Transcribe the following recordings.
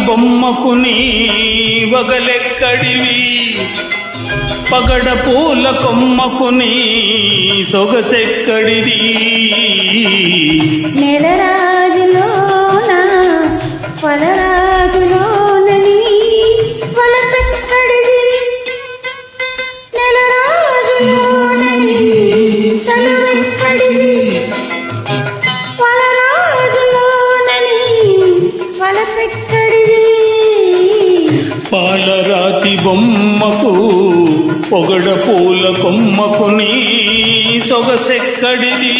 బొమ్మకు నీ వగలెక్కడివి పగడ పూల కొమ్మకు నీ సొగసెక్కడిది నెలరాజులోన వలరాజులోనని వలపెక్కడిది నెలరాజులోనని చలువెక్కడిది వలరాజులోనని వలపెక్కడిది పాలరాతి బొమ్మకు పొగడ పూల కొమ్మకు నీ సొగసెక్కడిది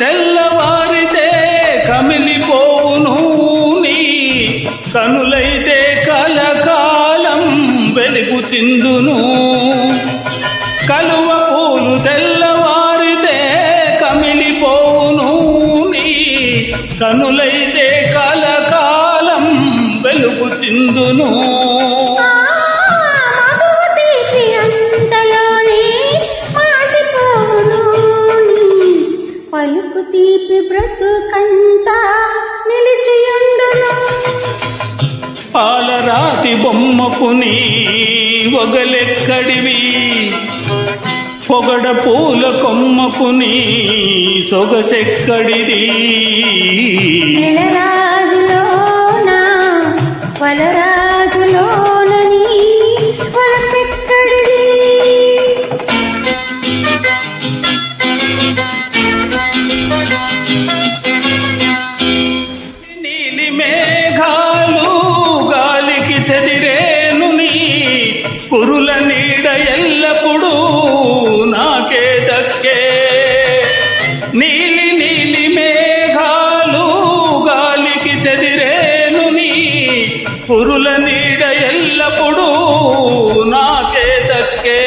తెల్లవారితే కమిలిపోవును నీ కనులైతే కలకాలం వెలుగు చిందును కలువ పూలు తెల్లవారితే కమిలిపోవును నీ కనులైతే కలకాలం వెలుగు చిందును పలుకు తీపి బ్రతుకంతా నిలిచియుండును పాలరాతి బొమ్మకు నీ వగలెక్కడివి పొగడ పూల కొమ్మకు నీ సొగసెక్కడిది నెలరాజులోన వలరాజులోనని వలపెక్కడిది నీలి మేఘాలు గాలికి చెదిరేను నీ కురుల నీడ ఎల్లప్పుడూ నాకే దక్కే నీలి నీలి మేఘాలు గాలికి చెదిరేను నీ కురుల నీడ ఎల్లప్పుడూ నాకే దక్కే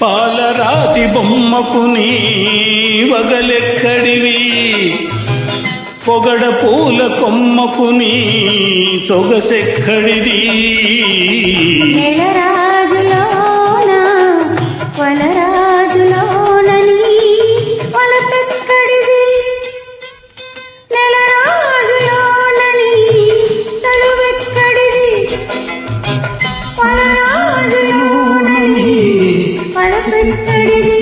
పాలరాతి బొమ్మకు నీ వగలెక్కడివి పొగడ పూల కొమ్మకు నీ సొగసెక్కడిది నెలరాజులోన వలరాజులోనని వలపెక్కడిది నెలరాజులోనని చలువెక్కడిది వలరాజులోనని వలపెక్కడిది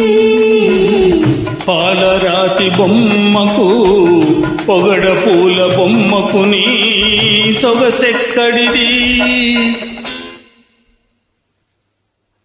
పాలరాతి బొమ్మకు పొగడ పూల బొమ్మకు నీ సొగసెక్కడిది